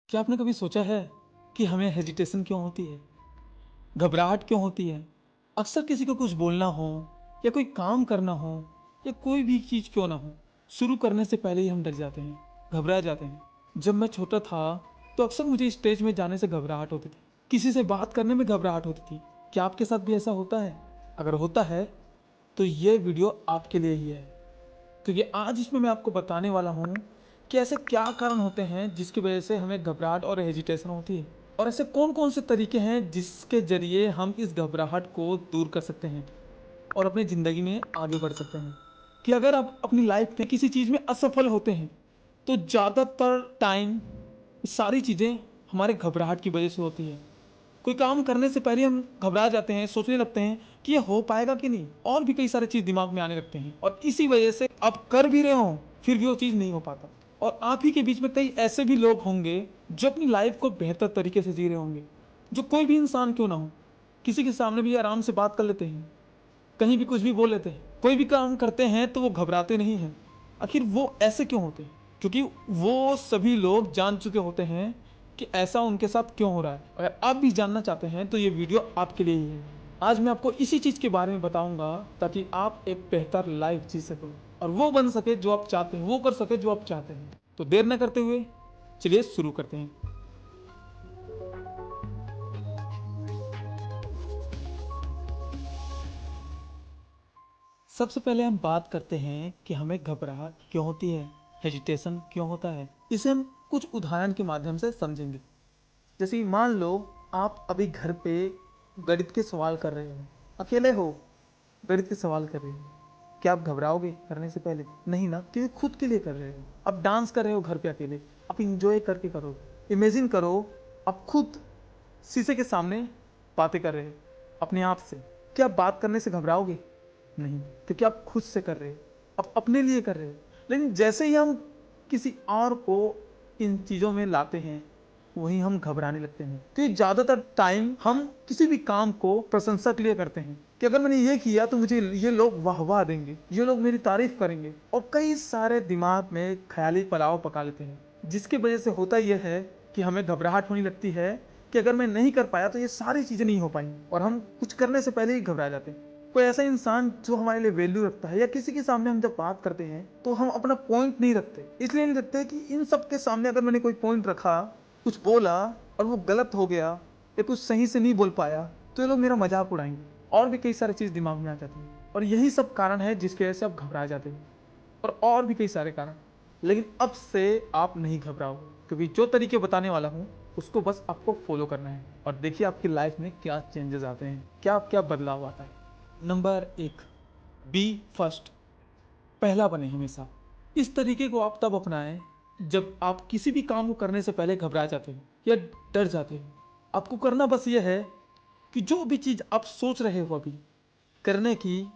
क्या आपने कभी सोचा है कि हमें हेजिटेशन क्यों होती है, घबराहट क्यों होती है? अक्सर किसी को कुछ बोलना हो या कोई काम करना हो या कोई भी चीज़ क्यों ना हो, शुरू करने से पहले ही हम डर जाते हैं, घबरा जाते हैं। जब मैं छोटा था तो अक्सर मुझे स्टेज में जाने से घबराहट होती थी, किसी से बात करने में घबराहट होती थी। क्या आपके साथ भी ऐसा होता है? अगर होता है तो ये वीडियो आपके लिए ही है, क्योंकि आज इसमें मैं आपको बताने वाला हूँ कि ऐसे क्या कारण होते हैं जिसकी वजह से हमें घबराहट और हेजिटेशन होती है, और ऐसे कौन कौन से तरीके हैं जिसके जरिए हम इस घबराहट को दूर कर सकते हैं और अपनी ज़िंदगी में आगे बढ़ सकते हैं। कि अगर आप अपनी लाइफ में किसी चीज़ में असफल होते हैं तो ज़्यादातर टाइम सारी चीज़ें हमारे घबराहट की वजह से होती है। कोई काम करने से पहले हम घबरा जाते हैं, सोचने लगते हैं कि ये हो पाएगा कि नहीं, और भी कई सारी चीज़ दिमाग में आने लगते हैं, और इसी वजह से आप कर भी रहे हो फिर भी वो चीज़ नहीं हो पाता। और आप ही के बीच में कई ऐसे भी लोग होंगे जो अपनी लाइफ को बेहतर तरीके से जी रहे होंगे, जो कोई भी इंसान क्यों ना हो, किसी के सामने भी आराम से बात कर लेते हैं, कहीं भी कुछ भी बोल लेते हैं, कोई भी काम करते हैं तो वो घबराते नहीं हैं। आखिर वो ऐसे क्यों होते हैं? क्योंकि वो सभी लोग जान चुके होते हैं कि ऐसा उनके साथ क्यों हो रहा है। अगर आप भी जानना चाहते हैं तो ये वीडियो आपके लिए ही है। आज मैं आपको इसी चीज़ के बारे में बताऊंगा ताकि आप एक बेहतर लाइफ जी सको और वो बन सके जो आप चाहते हैं, वो कर सके जो आप चाहते हैं। तो देर न करते हुए चलिए शुरू करते हैं। सबसे पहले हम बात करते हैं कि हमें घबराहट क्यों होती है, हेजिटेशन क्यों होता है। इसे हम कुछ उदाहरण के माध्यम से समझेंगे। जैसे कि मान लो आप अभी घर पे गणित के सवाल कर रहे हो, अकेले हो, गणित के सवाल कर रहे हो। क्या आप घबराओगे करने से पहले? नहीं ना, क्योंकि खुद के लिए कर रहे हो। आप डांस कर रहे हो घर पे अकेले, आप इंजॉय करके करो। इमेजिन करो आप खुद शीशे के सामने बातें कर रहे हो अपने आप से। क्या आप बात करने से घबराओगे? नहीं, क्योंकि आप खुद से कर रहे हो, आप अपने लिए कर रहे हो। लेकिन जैसे ही हम किसी और को इन चीज़ों में लाते हैं वहीं हम घबराने लगते हैं। तो ये ज़्यादातर टाइम हम किसी भी काम को प्रशंसा के लिए करते हैं कि अगर मैंने ये किया तो मुझे ये लोग वाहवाह देंगे, ये लोग मेरी तारीफ करेंगे, और कई सारे दिमाग में ख्याली पुलाव पका लेते हैं, जिसकी वजह से होता यह है कि हमें घबराहट होने लगती है कि अगर मैं नहीं कर पाया तो ये सारी चीज़ें नहीं हो पाएंगी, और हम कुछ करने से पहले ही घबरा जाते हैं। कोई ऐसा इंसान जो हमारे लिए वैल्यू रखता है या किसी के सामने हम जब बात करते हैं तो हम अपना पॉइंट नहीं रखते, इसलिए नहीं रखते कि इन सब के सामने अगर मैंने कोई पॉइंट रखा, कुछ बोला और वो गलत हो गया या कुछ सही से नहीं बोल पाया तो ये लोग मेरा मजाक उड़ाएंगे, और भी कई सारी चीज़ दिमाग में आ जाती है। और यही सब कारण है जिसकी वजह से आप घबरा जाते हैं, और भी कई सारे कारण। लेकिन अब से आप नहीं घबराओ, क्योंकि जो तरीके बताने वाला हूँ उसको बस आपको फॉलो करना है, और देखिए आपकी लाइफ में क्या चेंजेस आते हैं, क्या क्या बदलाव आता है। नंबर 1, बी फर्स्ट, पहला बने हमेशा। इस तरीके को आप तब अपनाएं जब आप किसी भी काम को करने से पहले घबरा जाते हो या डर जाते हो। आपको करना बस ये है कि जो भी चीज़ आप सोच रहे हो अभी करने की,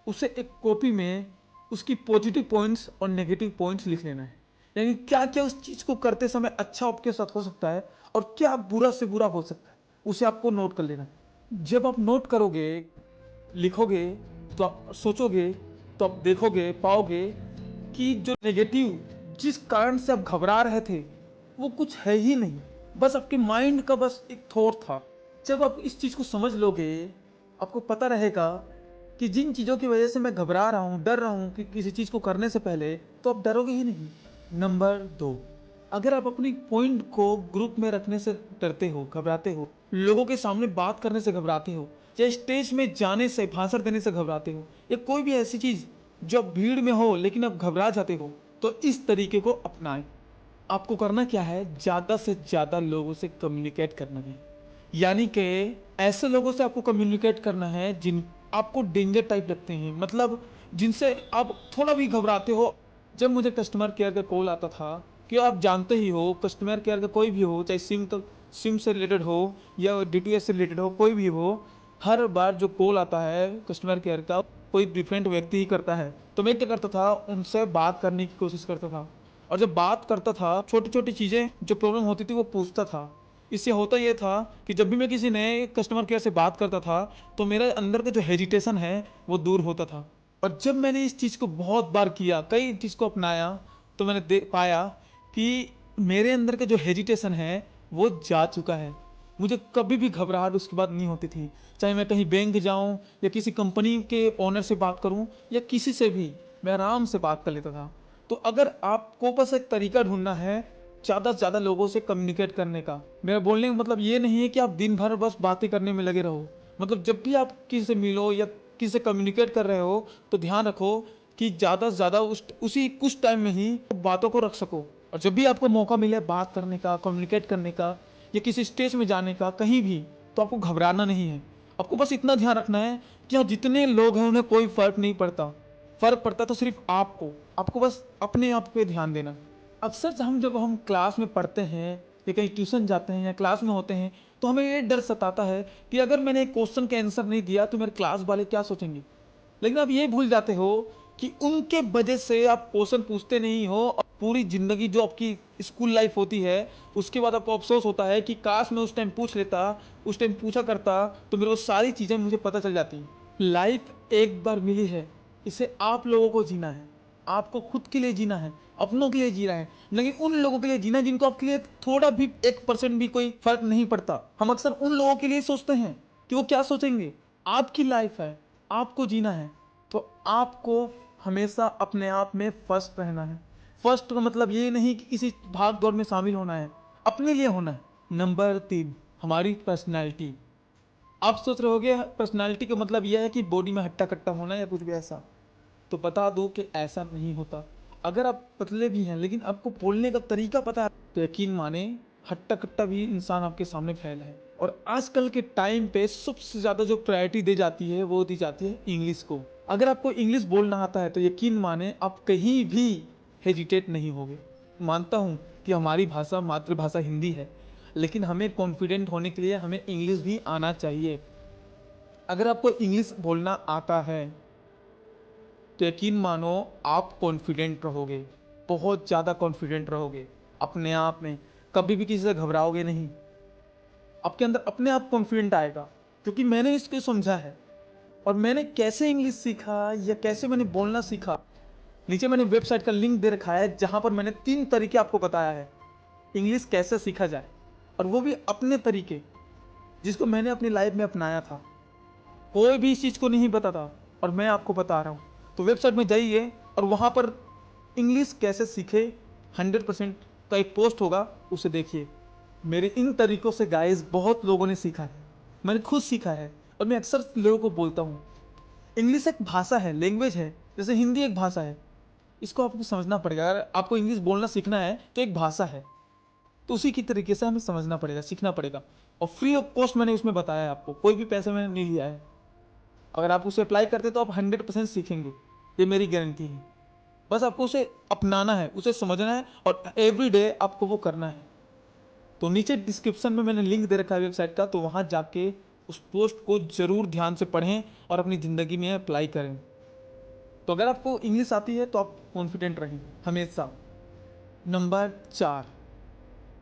उसे एक कॉपी में उसकी पॉजिटिव पॉइंट्स और नेगेटिव पॉइंट्स लिख लेना है। यानी क्या क्या उस चीज़ को करते समय अच्छा आपके साथ हो सकता है और क्या बुरा से बुरा हो सकता है, उसे आपको नोट कर लेना है। जब आप नोट करोगे, लिखोगे, तो आप सोचोगे, तो आप देखोगे, पाओगे कि जो नेगेटिव जिस कारण से आप घबरा रहे थे वो कुछ है ही नहीं, बस आपके माइंड का बस एक थॉट था। जब आप इस चीज़ को समझ लोगे, आपको पता रहेगा कि जिन चीज़ों की वजह से मैं घबरा रहा हूँ, डर रहा हूँ कि किसी चीज़ को करने से पहले, तो आप डरोगे ही नहीं। नंबर 2, अगर आप अपनी पॉइंट को ग्रुप में रखने से डरते हो, घबराते हो, लोगों के सामने बात करने से घबराते हो, या स्टेज में जाने से, भाषण देने से घबराते हो, या कोई भी ऐसी चीज़ जो आप भीड़ में हो लेकिन आप घबरा जाते हो, तो इस तरीके को अपनाएं। आपको करना क्या है, ज़्यादा से ज़्यादा लोगों से कम्युनिकेट करना है। यानी कि ऐसे लोगों से आपको कम्युनिकेट करना है जिन आपको डेंजर टाइप लगते हैं, मतलब जिनसे आप थोड़ा भी घबराते हो। जब मुझे कस्टमर केयर का कॉल आता था, कि आप जानते ही हो कस्टमर केयर का कोई भी हो, चाहे सिम से रिलेटेड हो या डीटीएच से रिलेटेड हो, कोई भी हो, हर बार जो कॉल आता है कस्टमर केयर का कोई डिफरेंट व्यक्ति ही करता है। तो मैं क्या करता था, उनसे बात करने की कोशिश करता था, और जब बात करता था छोटी छोटी चीज़ें जो प्रॉब्लम होती थी वो पूछता था। इससे होता ये था कि जब भी मैं किसी नए कस्टमर केयर से बात करता था तो मेरे अंदर का जो हेजिटेशन है वो दूर होता था। और जब मैंने इस चीज़ को बहुत बार किया, कई चीज़ को अपनाया, तो मैंने देख पाया कि मेरे अंदर का जो हेजिटेशन है वो जा चुका है। मुझे कभी भी घबराहट उसके बाद नहीं होती थी। चाहे मैं कहीं बैंक जाऊं या किसी कंपनी के ओनर से बात करूं या किसी से भी, मैं आराम से बात कर लेता था। तो अगर आपको बस एक तरीका ढूंढना है ज़्यादा से ज़्यादा लोगों से कम्युनिकेट करने का, मेरा बोलने का मतलब ये नहीं है कि आप दिन भर बस बातें करने में लगे रहो। मतलब जब भी आप किसी से मिलो या किसी से कम्युनिकेट कर रहे हो तो ध्यान रखो कि ज़्यादा से ज़्यादा उसी कुछ टाइम में ही बातों को रख सको। और जब भी आपको मौका मिले बात करने का, कम्युनिकेट करने का या किसी स्टेज में जाने का कहीं भी, तो आपको घबराना नहीं है। आपको बस इतना ध्यान रखना है कि यहाँ जितने लोग हैं उन्हें कोई फर्क नहीं पड़ता। फर्क पड़ता तो सिर्फ आपको बस अपने आप पे ध्यान देना। अक्सर जब हम क्लास में पढ़ते हैं या कहीं ट्यूशन जाते हैं या क्लास में होते हैं तो हमें ये डर सताता है कि अगर मैंने एक क्वेश्चन का आंसर नहीं दिया तो मेरे क्लास वाले क्या सोचेंगे। लेकिन आप ये भूल जाते हो कि उनके वजह से आप क्वेश्चन पूछते नहीं हो और पूरी जिंदगी जो आपकी स्कूल लाइफ होती है उसके बाद आपको अफसोस होता है कि काश मैं उस टाइम पूछ लेता, उस टाइम पूछा करता तो मेरे को सारी चीज़ें मुझे पता चल जाती। लाइफ एक बार मिली है, इसे आप लोगों को जीना है। आपको खुद के लिए जीना है, अपनों के लिए जीना है, लेकिन उन लोगों के लिए जीना है जिनको आपके लिए थोड़ा भी 1% भी कोई फर्क नहीं पड़ता। हम अक्सर उन लोगों के लिए सोचते हैं कि वो क्या सोचेंगे। आपकी लाइफ है, आपको जीना है, तो आपको हमेशा अपने आप में फर्स्ट रहना है। फर्स्ट का मतलब ये नहीं कि किसी भाग दौड़ में शामिल होना है, अपने लिए होना है। नंबर 3, हमारी पर्सनैलिटी। आप सोच रहे होगे पर्सनैलिटी का मतलब यह है कि बॉडी में हट्टा कट्टा होना या कुछ भी ऐसा, तो बता दो कि ऐसा नहीं होता। अगर आप पतले भी हैं लेकिन आपको बोलने का तरीका पता है तो यकीन माने हट्टा कट्टा भी इंसान आपके सामने फैला है। और आजकल के टाइम पे सबसे ज़्यादा जो प्रायोरिटी दी जाती है वो दी जाती है इंग्लिश को। अगर आपको इंग्लिश बोलना आता है तो यकीन माने आप कहीं भी हेजिटेट नहीं होगे। मानता हूँ कि हमारी भाषा मातृभाषा हिंदी है, लेकिन हमें कॉन्फिडेंट होने के लिए हमें इंग्लिश भी आना चाहिए। अगर आपको इंग्लिश बोलना आता है तो यकीन मानो आप कॉन्फिडेंट रहोगे, बहुत ज़्यादा कॉन्फिडेंट रहोगे अपने आप में। कभी भी किसी से घबराओगे नहीं, आपके अंदर अपने आप कॉन्फिडेंट आएगा। क्योंकि मैंने इसको समझा है। और मैंने कैसे इंग्लिश सीखा या कैसे मैंने बोलना सीखा, नीचे मैंने वेबसाइट का लिंक दे रखा है जहाँ पर मैंने 3 तरीके आपको बताया है इंग्लिश कैसे सीखा जाए, और वो भी अपने तरीके जिसको मैंने अपनी लाइफ में अपनाया था। कोई भी इस चीज़ को नहीं पता था और मैं आपको बता रहा हूँ। तो वेबसाइट में जाइए और वहाँ पर इंग्लिश कैसे सीखे 100% का एक पोस्ट होगा, उसे देखिए। मेरे इन तरीक़ों से गाइस बहुत लोगों ने सीखा है, मैंने खुद सीखा है और मैं अक्सर लोगों को बोलता हूँ। इंग्लिश एक भाषा है, लैंग्वेज है, जैसे हिंदी एक भाषा है। इसको आपको समझना पड़ेगा। अगर आपको इंग्लिश बोलना सीखना है तो एक भाषा है, तो उसी की तरीके से हमें समझना पड़ेगा, सीखना पड़ेगा। और फ्री ऑफ कॉस्ट मैंने उसमें बताया है आपको, कोई भी पैसे मैंने नहीं लिया है। अगर आप उसे अप्लाई करते तो आप 100% सीखेंगे, ये मेरी गारंटी है। बस आपको उसे अपनाना है, उसे समझना है और एवरी डे आपको वो करना है। तो नीचे डिस्क्रिप्शन में मैंने लिंक दे रखा है वेबसाइट का, तो वहाँ जाके उस पोस्ट को ज़रूर ध्यान से पढ़ें और अपनी ज़िंदगी में अप्लाई करें। तो अगर आपको इंग्लिश आती है तो आप कॉन्फिडेंट रहें हमेशा। नंबर 4,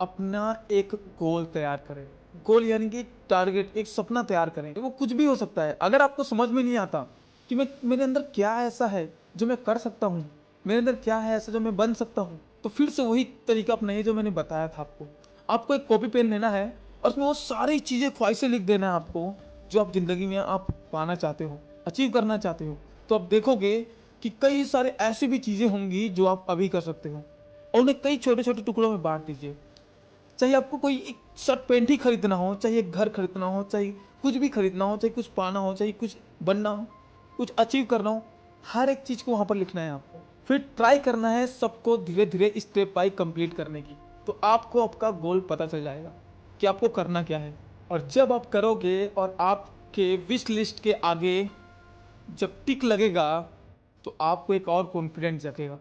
अपना एक गोल तैयार करें। गोल यानी कि टारगेट, एक सपना तैयार करें। वो कुछ भी हो सकता है। अगर आपको समझ में नहीं आता कि मेरे अंदर क्या ऐसा है जो मैं कर सकता हूँ, मेरे अंदर क्या है ऐसा जो मैं बन सकता हूँ, तो फिर से वही तरीका अपनाइए जो मैंने बताया था आपको। आपको एक कॉपी पेन लेना है और उसमें वो सारी चीज़ें, ख्वाहिशें लिख देना है आपको जो आप ज़िंदगी में आप पाना चाहते हो, अचीव करना चाहते हो। तो आप देखोगे कि कई सारे ऐसी भी चीज़ें होंगी जो आप अभी कर सकते हो, और उन्हें कई छोटे छोटे टुकड़ों में बांट दीजिए। चाहे आपको कोई एक शर्ट पैंट ही खरीदना हो, चाहे एक घर खरीदना हो, चाहे कुछ भी खरीदना हो, चाहे कुछ पाना हो, चाहे कुछ बनना हो, कुछ अचीव करना हो, हर एक चीज़ को वहाँ पर लिखना है आपको। फिर ट्राई करना है सबको धीरे धीरे स्टेप बाय कंप्लीट करने की। तो आपको आपका गोल पता चल जाएगा कि आपको करना क्या है। और जब आप करोगे और आपके विश लिस्ट के आगे जब टिक लगेगा तो आपको एक और कॉन्फिडेंस जगेगा।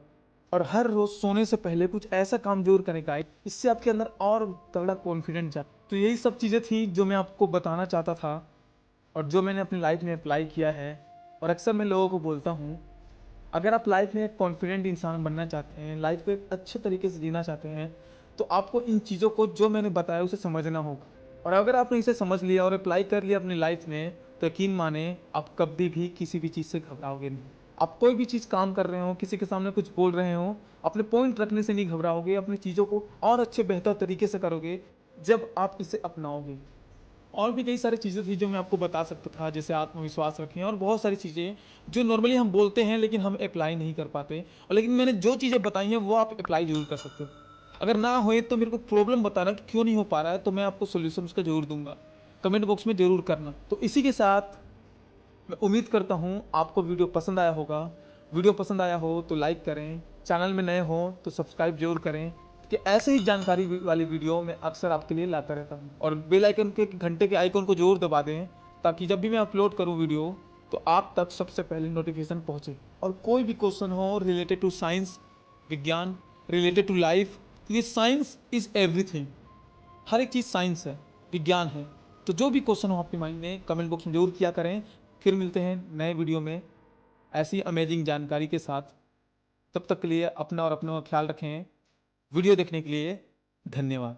और हर रोज़ सोने से पहले कुछ ऐसा काम जरूर करेगा इससे आपके अंदर और तगड़ा कॉन्फिडेंस जाए। तो यही सब चीज़ें थी जो मैं आपको बताना चाहता था और जो मैंने अपनी लाइफ में अप्लाई किया है। और अक्सर मैं लोगों को बोलता हूँ, अगर आप लाइफ में एक कॉन्फिडेंट इंसान बनना चाहते हैं, लाइफ को एक अच्छे तरीके से जीना चाहते हैं, तो आपको इन चीज़ों को जो मैंने बताया उसे समझना होगा। और अगर आपने इसे समझ लिया और अप्लाई कर लिया अपनी लाइफ में, तो यकीन माने आप कभी भी किसी भी चीज़ से घबराओगे नहीं। आप कोई भी चीज़ काम कर रहे हो, किसी के सामने कुछ बोल रहे हो, अपने पॉइंट रखने से नहीं घबराओगे, अपनी चीज़ों को और अच्छे बेहतर तरीके से करोगे जब आप इसे अपनाओगे। और भी कई सारी चीज़ें थी जो मैं आपको बता सकता था, जैसे आत्मविश्वास रखें और बहुत सारी चीज़ें जो नॉर्मली हम बोलते हैं लेकिन हम अप्लाई नहीं कर पाते। और लेकिन मैंने जो चीज़ें बताई हैं वो आप अप्लाई ज़रूर कर सकते हो। अगर ना होए तो मेरे को प्रॉब्लम बताना कि क्यों नहीं हो पा रहा है, तो मैं आपको सॉल्यूशन उसका ज़रूर दूंगा। कमेंट बॉक्स में ज़रूर करना। तो इसी के साथ मैं उम्मीद करता हूँ आपको वीडियो पसंद आया होगा। वीडियो पसंद आया हो तो लाइक करें, चैनल में नए हो तो सब्सक्राइब जरूर करें कि ऐसे ही जानकारी वाली वीडियो मैं अक्सर आपके लिए लाता रहता हूँ। और बेल आइकन के घंटे के आइकन को जरूर दबा दें ताकि जब भी मैं अपलोड करूँ वीडियो तो आप तक सबसे पहले नोटिफिकेशन पहुँचे। और कोई भी क्वेश्चन हो रिलेटेड टू साइंस, विज्ञान, रिलेटेड टू लाइफ, क्योंकि साइंस इज़ एवरीथिंग। हर एक चीज़ साइंस है, विज्ञान है। तो जो भी क्वेश्चन हो आपके माइंड में कमेंट बॉक्स में जरूर किया करें। फिर मिलते हैं नए वीडियो में ऐसी अमेजिंग जानकारी के साथ। तब तक के लिए अपना और अपनों का ख्याल रखें। वीडियो देखने के लिए धन्यवाद।